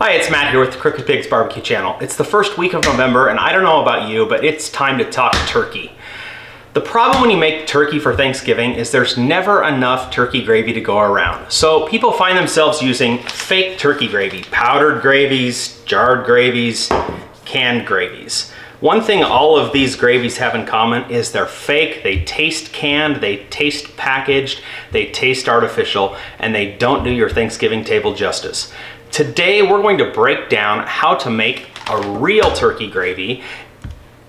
Hi, it's Matt here with the Crooked Pigs Barbecue Channel. It's the first week of November, and I don't know about you, but it's time to talk turkey. The problem when you make turkey for Thanksgiving is there's never enough turkey gravy to go around. So people find themselves using fake turkey gravy, powdered gravies, jarred gravies, canned gravies. One thing all of these gravies have in common is they're fake, they taste canned, they taste packaged, they taste artificial, and they don't do your Thanksgiving table justice. Today we're going to break down how to make a real turkey gravy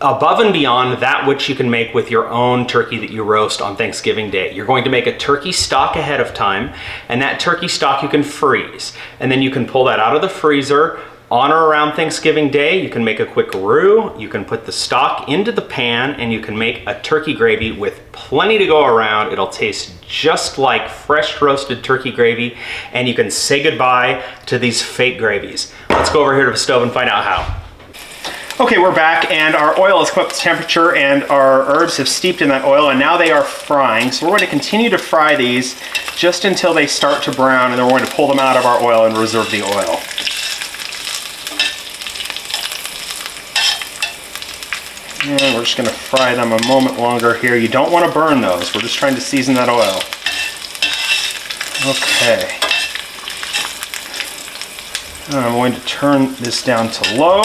above and beyond that which you can make with your own turkey that you roast on Thanksgiving Day. You're going to make a turkey stock ahead of time, and that turkey stock you can freeze. And then you can pull that out of the freezer on or around Thanksgiving Day. You can make a quick roux, you can put the stock into the pan, and you can make a turkey gravy with plenty to go around. It'll taste just like fresh roasted turkey gravy, and you can say goodbye to these fake gravies. Let's go over here to the stove and find out how. Okay, we're back, and our oil has come up to temperature, and our herbs have steeped in that oil, and now they are frying. So we're going to continue to fry these just until they start to brown, and then we're going to pull them out of our oil and reserve the oil. And we're just going to fry them a moment longer here. You don't want to burn those. We're just trying to season that oil. Okay. I'm going to turn this down to low.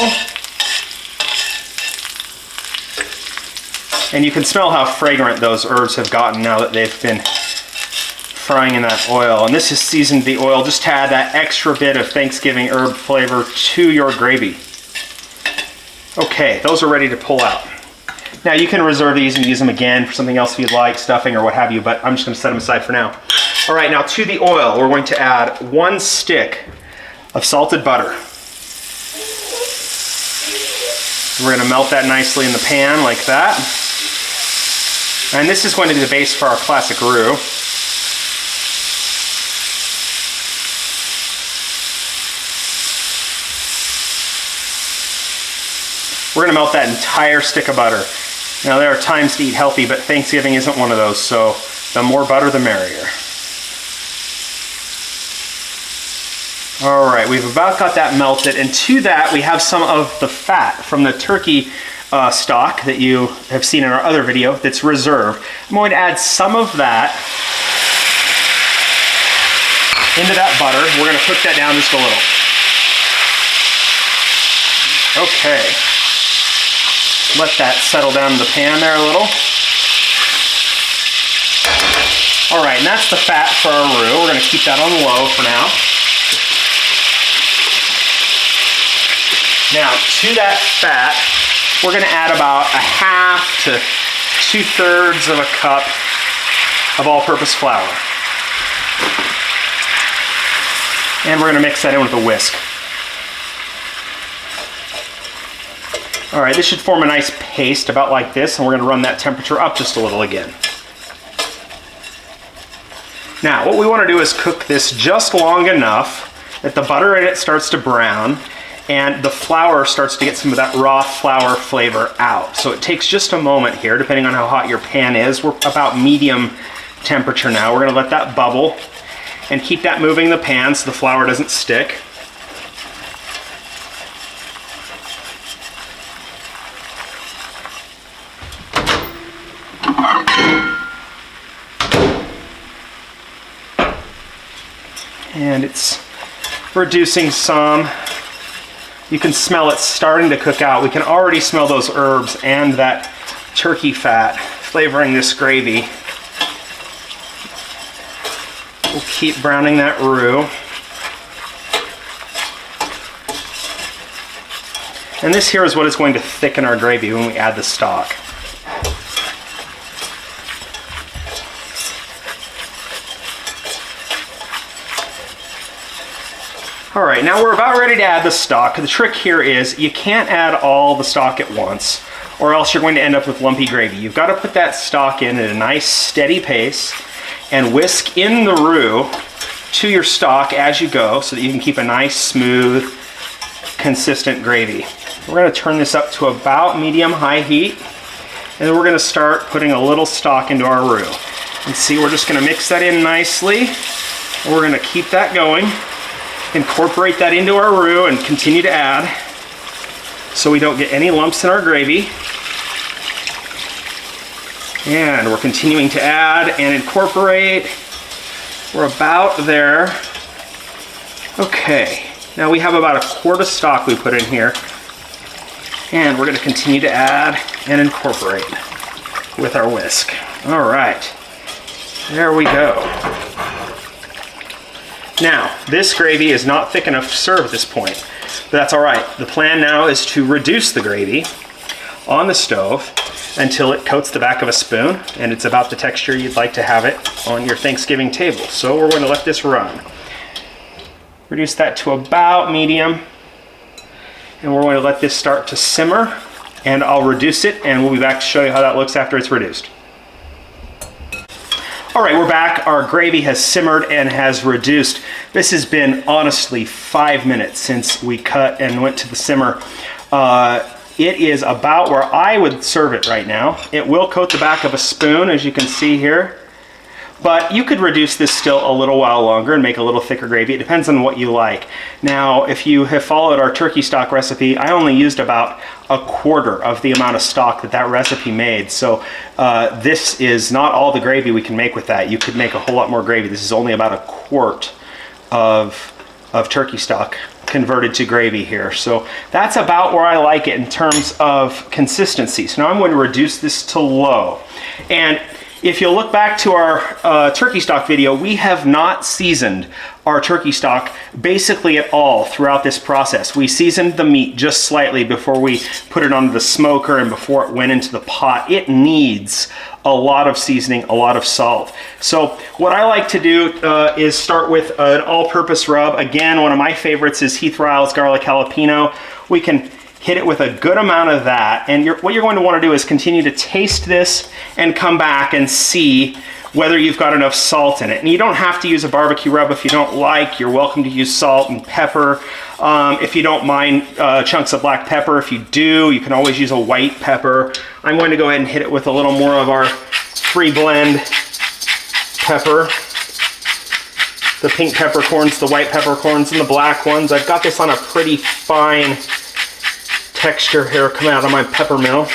And you can smell how fragrant those herbs have gotten now that they've been frying in that oil. And this has seasoned the oil just to add that extra bit of Thanksgiving herb flavor to your gravy. Okay, those are ready to pull out. Now you can reserve these and use them again for something else if you'd like, stuffing or what have you, but I'm just going to set them aside for now. All right, now to the oil, we're going to add 1 stick of salted butter. We're going to melt that nicely in the pan like that. And this is going to be the base for our classic roux. We're going to melt that entire stick of butter. Now there are times to eat healthy, but Thanksgiving isn't one of those, so the more butter the merrier. All right, we've about got that melted, and to that we have some of the fat from the turkey stock that you have seen in our other video that's reserved. I'm going to add some of that into that butter. We're going to cook that down just a little. Okay. Let that settle down in the pan there a little. All right, and that's the fat for our roux. We're going to keep that on low for now. Now, to that fat, we're going to add about 1/2 to 2/3 of a cup of all-purpose flour. And we're going to mix that in with a whisk. All right, this should form a nice paste about like this, and we're going to run that temperature up just a little again. Now, what we want to do is cook this just long enough that the butter in it starts to brown and the flour starts to get some of that raw flour flavor out. So it takes just a moment here, depending on how hot your pan is. We're about medium temperature now. We're going to let that bubble and keep that moving in the pan so the flour doesn't stick. And it's reducing some. You can smell it starting to cook out. We can already smell those herbs and that turkey fat flavoring this gravy. We'll keep browning that roux. And this here is what is going to thicken our gravy when we add the stock. All right, now we're about ready to add the stock. The trick here is you can't add all the stock at once, or else you're going to end up with lumpy gravy. You've got to put that stock in at a nice steady pace and whisk in the roux to your stock as you go so that you can keep a nice, smooth, consistent gravy. We're going to turn this up to about medium-high heat, and then we're going to start putting a little stock into our roux. And see, we're just going to mix that in nicely, and we're going to keep that going incorporate that into our roux and continue to add so we don't get any lumps in our gravy. And we're continuing to add and incorporate. We're about there. Okay, now we have about a quart of stock we put in here. And we're gonna continue to add and incorporate with our whisk. All right, there we go. Now, this gravy is not thick enough to serve at this point, but that's all right. The plan now is to reduce the gravy on the stove until it coats the back of a spoon and it's about the texture you'd like to have it on your Thanksgiving table. So we're going to let this run. Reduce that to about medium, and we're going to let this start to simmer, and I'll reduce it and we'll be back to show you how that looks after it's reduced. All right, we're back. Our gravy has simmered and has reduced. This has been honestly 5 minutes since we cut and went to the simmer. It is about where I would serve it right now. It will coat the back of a spoon, as you can see here. But you could reduce this still a little while longer and make a little thicker gravy. It depends on what you like. Now, if you have followed our turkey stock recipe, I only used about a quarter of the amount of stock that recipe made. So this is not all the gravy we can make with that. You could make a whole lot more gravy. This is only about a quart of turkey stock converted to gravy here. So that's about where I like it in terms of consistency. So now I'm going to reduce this to low. And if you look back to our turkey stock video, we have not seasoned our turkey stock basically at all throughout this process. We seasoned the meat just slightly before we put it on the smoker and before it went into the pot. It needs a lot of seasoning, a lot of salt. So what I like to do is start with an all-purpose rub. Again, one of my favorites is Heath Riles Garlic Jalapeno. We can hit it with a good amount of that, and what you're going to want to do is continue to taste this and come back and see whether you've got enough salt in it. And you don't have to use a barbecue rub if you don't like. You're welcome to use salt and pepper. If you don't mind chunks of black pepper, if you do, you can always use a white pepper. I'm going to go ahead and hit it with a little more of our free blend pepper. The pink peppercorns, the white peppercorns, and the black ones. I've got this on a pretty fine texture here coming out of my pepper mill.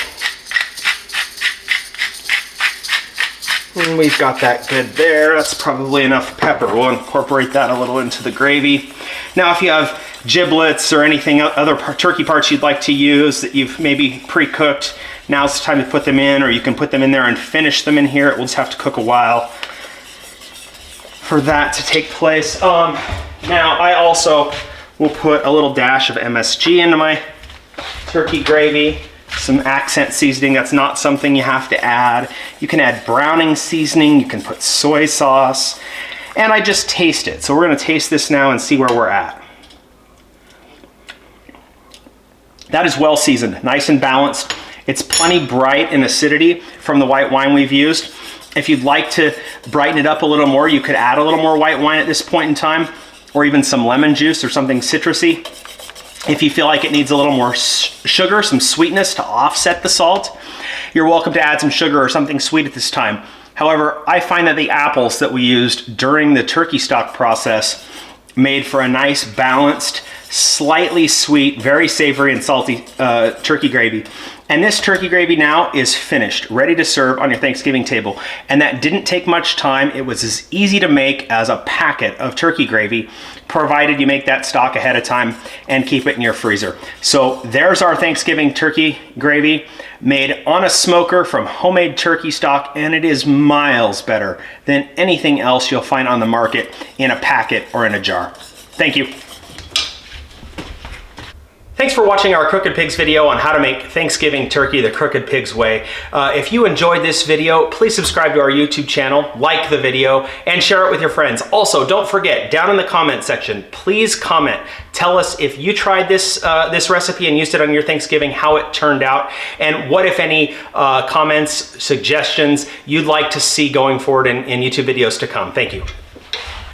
And we've got that good there. That's probably enough pepper. We'll incorporate that a little into the gravy. Now, if you have giblets or anything, other turkey parts you'd like to use that you've maybe pre-cooked, now's the time to put them in, or you can put them in there and finish them in here. It will just have to cook a while for that to take place. Now, I also will put a little dash of MSG into my turkey gravy, some accent seasoning. That's not something you have to add. You can add browning seasoning, you can put soy sauce, and I just taste it. So we're gonna taste this now and see where we're at. That is well seasoned, nice and balanced. It's plenty bright in acidity from the white wine we've used. If you'd like to brighten it up a little more, you could add a little more white wine at this point in time, or even some lemon juice or something citrusy. If you feel like it needs a little more sugar, some sweetness to offset the salt, you're welcome to add some sugar or something sweet at this time. However, I find that the apples that we used during the turkey stock process made for a nice, balanced, slightly sweet, very savory and salty turkey gravy. And this turkey gravy now is finished, ready to serve on your Thanksgiving table. And that didn't take much time. It was as easy to make as a packet of turkey gravy, provided you make that stock ahead of time and keep it in your freezer. So there's our Thanksgiving turkey gravy made on a smoker from homemade turkey stock, and it is miles better than anything else you'll find on the market in a packet or in a jar. Thank you. Thanks for watching our Crooked Pigs video on how to make Thanksgiving turkey the Crooked Pigs way. If you enjoyed this video, please subscribe to our YouTube channel, like the video, and share it with your friends. Also, don't forget, down in the comment section, please comment. Tell us if you tried this recipe and used it on your Thanksgiving, how it turned out, and what, if any, comments, suggestions you'd like to see going forward in YouTube videos to come. Thank you.